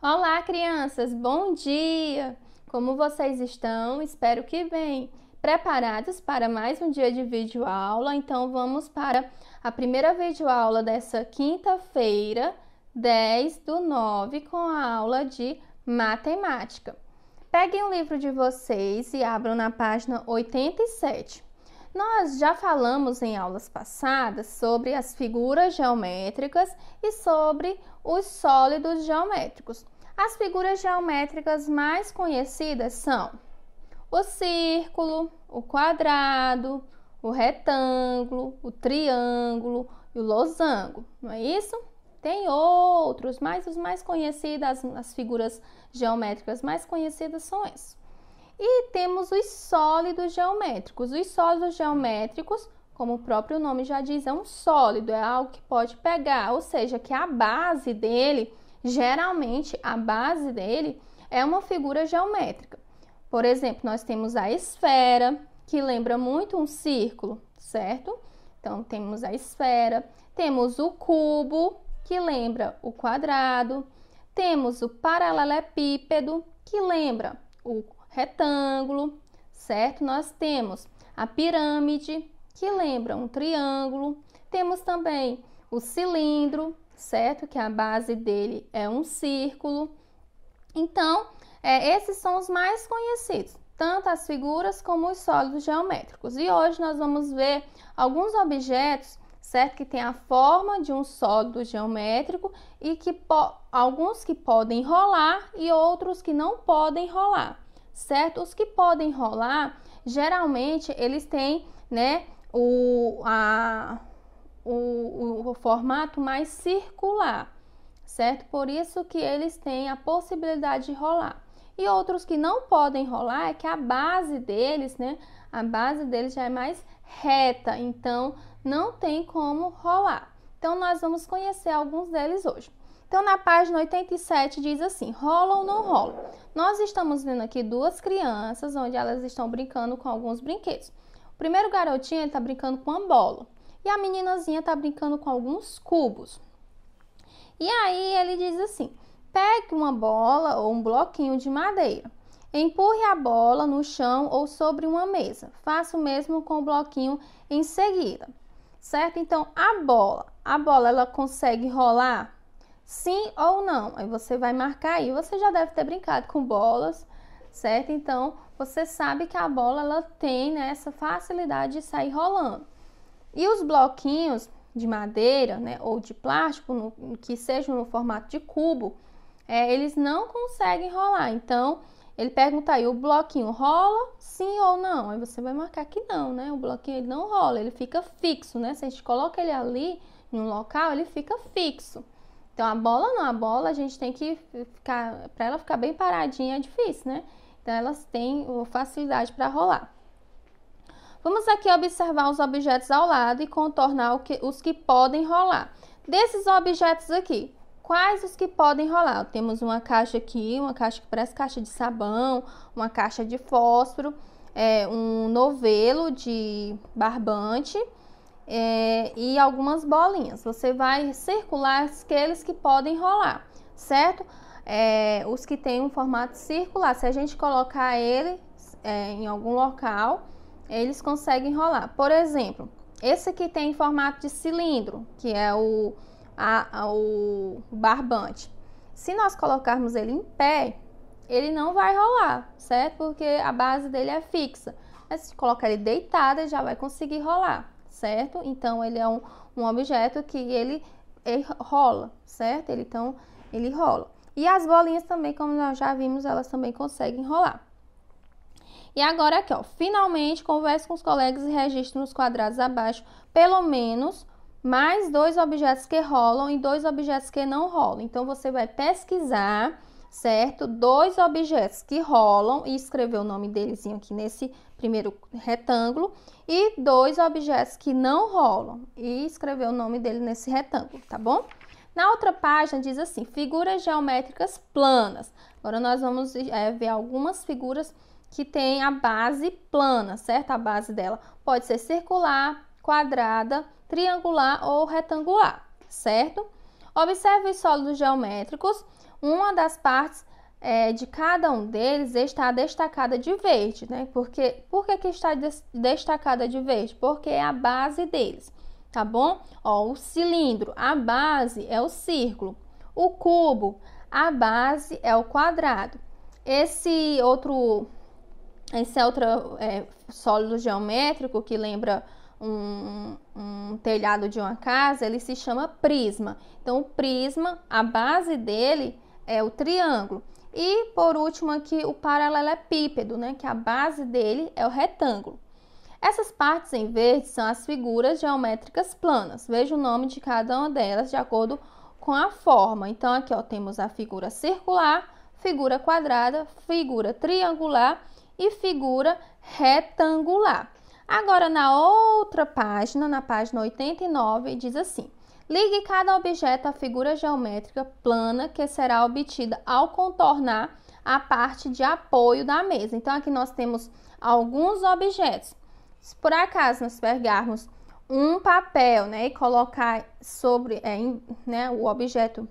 Olá, crianças! Bom dia! Como vocês estão? Espero que bem. Preparados para mais um dia de videoaula? Então, vamos para a primeira videoaula dessa quinta-feira, 10/9, com a aula de matemática. Peguem o livro de vocês e abram na página 87. Nós já falamos em aulas passadas sobre as figuras geométricas e sobre os sólidos geométricos. As figuras geométricas mais conhecidas são o círculo, o quadrado, o retângulo, o triângulo e o losango, não é isso? Tem outros, mas os mais conhecidos, as figuras geométricas mais conhecidas são essas. E temos os sólidos geométricos. Os sólidos geométricos, como o próprio nome já diz, é um sólido, é algo que pode pegar, ou seja, que a base dele, geralmente a base dele é uma figura geométrica. Por exemplo, nós temos a esfera, que lembra muito um círculo, certo? Então, temos a esfera, temos o cubo, que lembra o quadrado, temos o paralelepípedo, que lembra o retângulo, certo? Nós temos a pirâmide, que lembra um triângulo. Temos também o cilindro, certo? Que a base dele é um círculo. Então, esses são os mais conhecidos, tanto as figuras como os sólidos geométricos. E hoje nós vamos ver alguns objetos, certo? Que tem a forma de um sólido geométrico e que alguns que podem rolar e outros que não podem rolar, certo? Os que podem rolar, geralmente eles têm, né, o formato mais circular, certo? Por isso que eles têm a possibilidade de rolar. E outros que não podem rolar é que a base deles, né, a base deles já é mais reta, então não tem como rolar. Então nós vamos conhecer alguns deles hoje. Então, na página 87 diz assim, rola ou não rola? Nós estamos vendo aqui duas crianças, onde elas estão brincando com alguns brinquedos. O primeiro garotinho está brincando com uma bola e a meninazinha está brincando com alguns cubos. E aí ele diz assim, pegue uma bola ou um bloquinho de madeira, empurre a bola no chão ou sobre uma mesa. Faça o mesmo com o bloquinho em seguida, certo? Então, a bola ela consegue rolar? Sim ou não? Aí você vai marcar aí. Você já deve ter brincado com bolas, certo? Então, você sabe que a bola ela tem, né, essa facilidade de sair rolando. E os bloquinhos de madeira, né, ou de plástico, que sejam no formato de cubo, eles não conseguem rolar. Então, ele pergunta aí, o bloquinho rola? Sim ou não? Aí você vai marcar que não, né? O bloquinho ele não rola, ele fica fixo, né? Se a gente coloca ele ali em um local, ele fica fixo. Então, a bola não, a bola a gente tem que ficar, para ela ficar bem paradinha é difícil, né? Então, elas têm facilidade para rolar. Vamos aqui observar os objetos ao lado e contornar os que podem rolar. Desses objetos aqui, quais os que podem rolar? Temos uma caixa aqui, uma caixa que parece caixa de sabão, uma caixa de fósforo, um novelo de barbante, e algumas bolinhas. Você vai circular aqueles que podem rolar, certo? Os que têm um formato circular, se a gente colocar ele em algum local, eles conseguem rolar. Por exemplo, esse aqui tem formato de cilindro, que é o barbante. Se nós colocarmos ele em pé, ele não vai rolar, certo? Porque a base dele é fixa. Mas se colocar ele deitado, ele já vai conseguir rolar, certo? Então, ele é um objeto que ele rola, certo? Então, ele rola. E as bolinhas também, como nós já vimos, elas também conseguem rolar. E agora aqui, ó, finalmente, converse com os colegas e registre nos quadrados abaixo, pelo menos, mais 2 objetos que rolam e 2 objetos que não rolam. Então, você vai pesquisar, certo? 2 objetos que rolam e escrever o nome deles aqui nesse primeiro retângulo. E 2 objetos que não rolam e escrever o nome dele nesse retângulo, tá bom? Na outra página diz assim, figuras geométricas planas. Agora, nós vamos ver algumas figuras que tem a base plana, certo? A base dela pode ser circular, quadrada, triangular ou retangular, certo? Observe os sólidos geométricos. uma das partes de cada um deles está destacada de verde, né? Por que está destacada de verde? Porque é a base deles, tá bom? Ó, o cilindro, a base é o círculo. O cubo, a base é o quadrado. Esse outro sólido geométrico que lembra um telhado de uma casa, ele se chama prisma. Então, o prisma, a base dele é o triângulo. E, por último, aqui, o paralelepípedo, né? Que a base dele é o retângulo. Essas partes em verde são as figuras geométricas planas. Veja o nome de cada uma delas de acordo com a forma. Então, aqui, ó, temos a figura circular, figura quadrada, figura triangular e figura retangular. Agora, na outra página, na página 89, diz assim: ligue cada objeto à figura geométrica plana que será obtida ao contornar a parte de apoio da mesa. Então, aqui nós temos alguns objetos. Se por acaso nós pegarmos um papel, né, e colocar sobre o objeto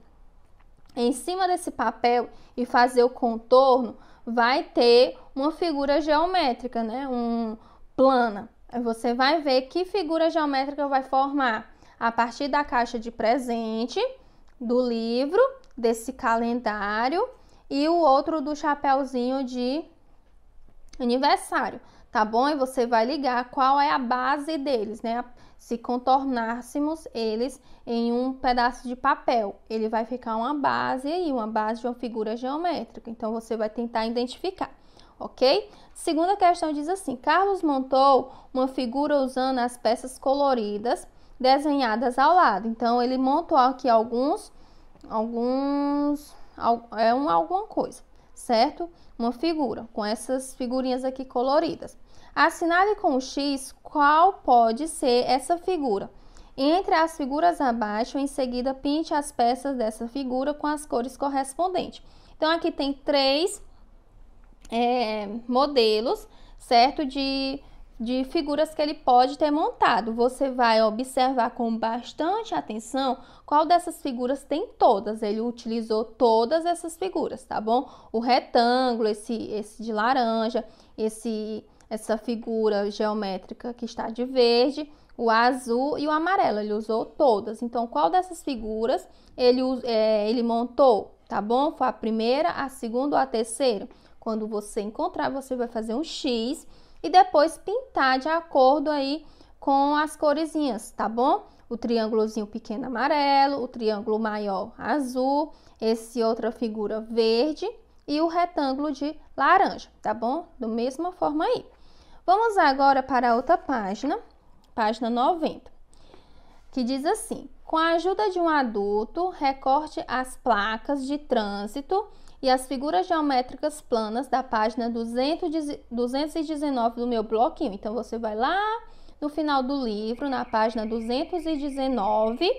em cima desse papel e fazer o contorno, vai ter uma figura geométrica, né, plana. Aí você vai ver que figura geométrica vai formar a partir da caixa de presente, do livro, desse calendário e o outro do chapéuzinho de aniversário, tá bom? E você vai ligar qual é a base deles, né? Se contornássemos eles em um pedaço de papel, ele vai ficar uma base aí, uma base de uma figura geométrica. Então, você vai tentar identificar, ok? Segunda questão diz assim: Carlos montou uma figura usando as peças coloridas desenhadas ao lado. Então, ele montou aqui alguma coisa, certo? Uma figura com essas figurinhas aqui coloridas. Assinale com o X qual pode ser essa figura. Entre as figuras abaixo, em seguida, pinte as peças dessa figura com as cores correspondentes. Então, aqui tem 3 modelos, certo? De figuras que ele pode ter montado. Você vai observar com bastante atenção qual dessas figuras tem todas. Ele utilizou todas essas figuras, tá bom? O retângulo, esse de laranja, essa figura geométrica que está de verde, o azul e o amarelo. Ele usou todas. Então, qual dessas figuras ele montou, tá bom? Foi a primeira, a segunda ou a terceira? Quando você encontrar, você vai fazer um X e depois pintar de acordo aí com as coresinhas, tá bom? O triângulozinho pequeno amarelo, o triângulo maior azul, esse outra figura verde e o retângulo de laranja, tá bom? Da mesma forma aí. Vamos agora para a outra página, página 90, que diz assim: com a ajuda de um adulto, recorte as placas de trânsito e as figuras geométricas planas da página 219 do meu bloquinho. Então, você vai lá no final do livro, na página 219,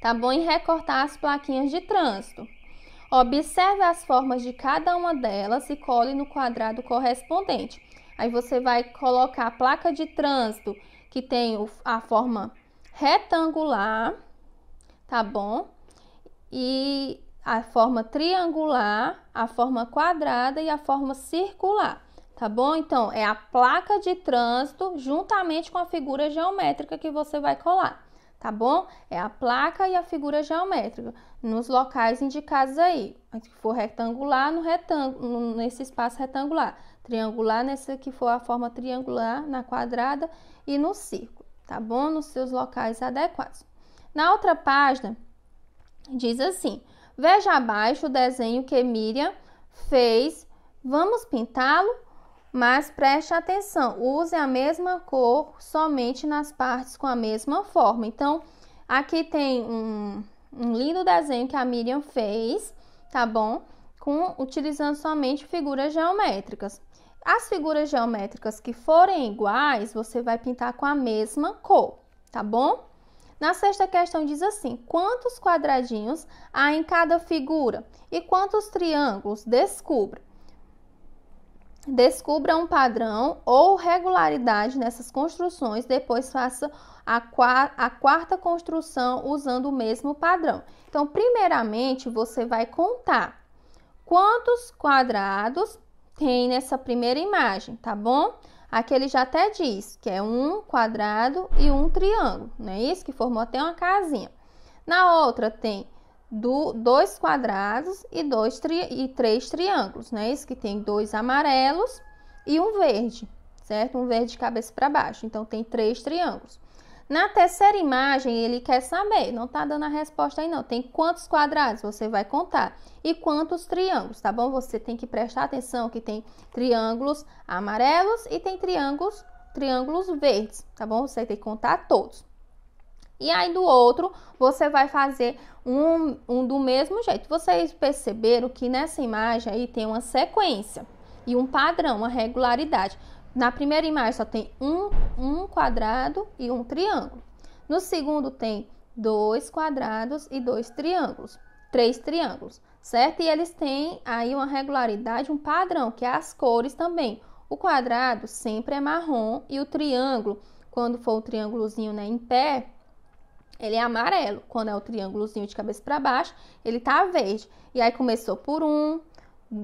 tá bom? E recortar as plaquinhas de trânsito. Observe as formas de cada uma delas e cole no quadrado correspondente. Aí, você vai colocar a placa de trânsito que tem a forma retangular, tá bom? E a forma triangular, a forma quadrada e a forma circular, tá bom? Então, é a placa de trânsito juntamente com a figura geométrica que você vai colar, tá bom? É a placa e a figura geométrica nos locais indicados aí. Se for retangular, nesse espaço retangular. Triangular, nesse que for a forma triangular, na quadrada e no círculo, tá bom? Nos seus locais adequados. Na outra página, diz assim: veja abaixo o desenho que Miriam fez. Vamos pintá-lo? Mas preste atenção, use a mesma cor somente nas partes com a mesma forma. Então, aqui tem um lindo desenho que a Miriam fez, tá bom? Utilizando somente figuras geométricas. As figuras geométricas que forem iguais, você vai pintar com a mesma cor, tá bom? Na sexta questão diz assim: quantos quadradinhos há em cada figura e quantos triângulos? Descubra. Descubra um padrão ou regularidade nessas construções, depois faça a quarta construção usando o mesmo padrão. Então, primeiramente, você vai contar quantos quadrados tem nessa primeira imagem, tá bom? Aqui ele já até diz que é um quadrado e um triângulo, não é isso? Que formou até uma casinha. Na outra tem dois quadrados e três triângulos, não é isso? Que tem dois amarelos e um verde, certo? Um verde de cabeça para baixo, então tem três triângulos. Na terceira imagem, ele quer saber, não tá dando a resposta aí não, tem quantos quadrados, você vai contar, e quantos triângulos, tá bom? Você tem que prestar atenção que tem triângulos amarelos e tem triângulos verdes, tá bom? Você tem que contar todos. E aí do outro, você vai fazer um do mesmo jeito. Vocês perceberam que nessa imagem aí tem uma sequência e um padrão, uma regularidade. Na primeira imagem só tem um quadrado e um triângulo. No segundo tem dois quadrados e três triângulos, certo? E eles têm aí uma regularidade, um padrão, que é as cores também. O quadrado sempre é marrom e o triângulo, quando for o triângulozinho, né, em pé, ele é amarelo. Quando é o triângulozinho de cabeça para baixo, ele tá verde. E aí começou por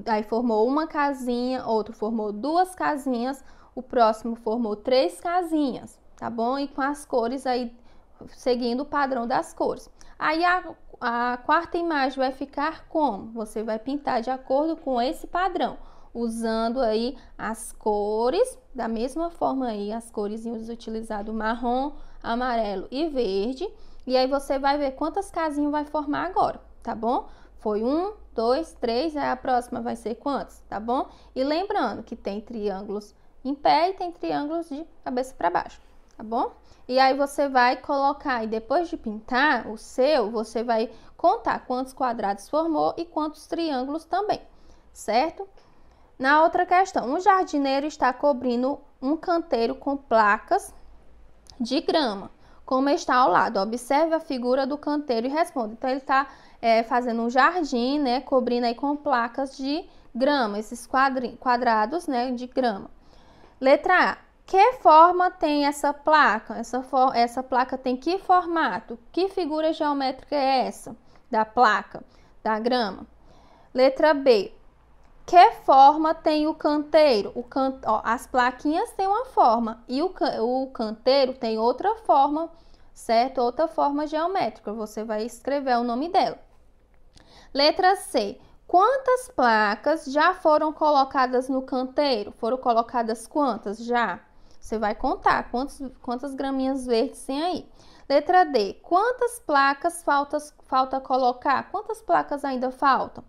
aí formou uma casinha, outro formou duas casinhas, o próximo formou três casinhas, tá bom? E com as cores aí, seguindo o padrão das cores. Aí a quarta imagem vai ficar como? Você vai pintar de acordo com esse padrão, usando aí as cores, da mesma forma aí, as coresinhas utilizadas marrom, amarelo e verde. E aí você vai ver quantas casinhas vai formar agora, tá bom? Foi 1, 2, 3, aí a próxima vai ser quantos, tá bom? E lembrando que tem triângulos em pé e tem triângulos de cabeça para baixo, tá bom? E aí você vai colocar, e depois de pintar o seu, você vai contar quantos quadrados formou e quantos triângulos também, certo? Na outra questão, um jardineiro está cobrindo um canteiro com placas de grama, como está ao lado. Observe a figura do canteiro e responda. Então, ele está fazendo um jardim, né, cobrindo aí com placas de grama, esses quadrados, né, de grama. Letra A. Que forma tem essa placa? Essa placa tem que formato? Que figura geométrica é essa da placa, da grama? Letra B. Que forma tem o canteiro? As plaquinhas têm uma forma e o canteiro tem outra forma, certo? Outra forma geométrica. Você vai escrever o nome dela. Letra C. Quantas placas já foram colocadas no canteiro? Foram colocadas quantas já? Você vai contar quantas graminhas verdes tem aí. Letra D. Quantas placas falta colocar? Quantas placas ainda faltam?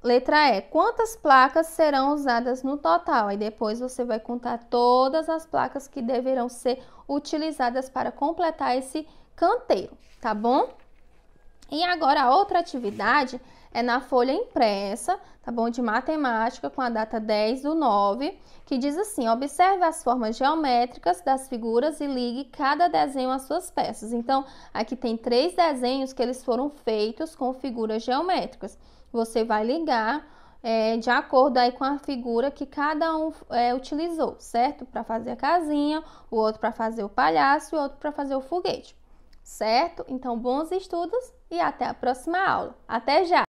Letra E. Quantas placas serão usadas no total? Aí depois você vai contar todas as placas que deverão ser utilizadas para completar esse canteiro, tá bom? E agora a outra atividade é na folha impressa, tá bom? De matemática, com a data 10/9, que diz assim: observe as formas geométricas das figuras e ligue cada desenho às suas peças. Então, aqui tem 3 desenhos que eles foram feitos com figuras geométricas. Você vai ligar de acordo aí com a figura que cada um utilizou, certo? Para fazer a casinha, o outro para fazer o palhaço e o outro para fazer o foguete, certo? Então, bons estudos e até a próxima aula. Até já!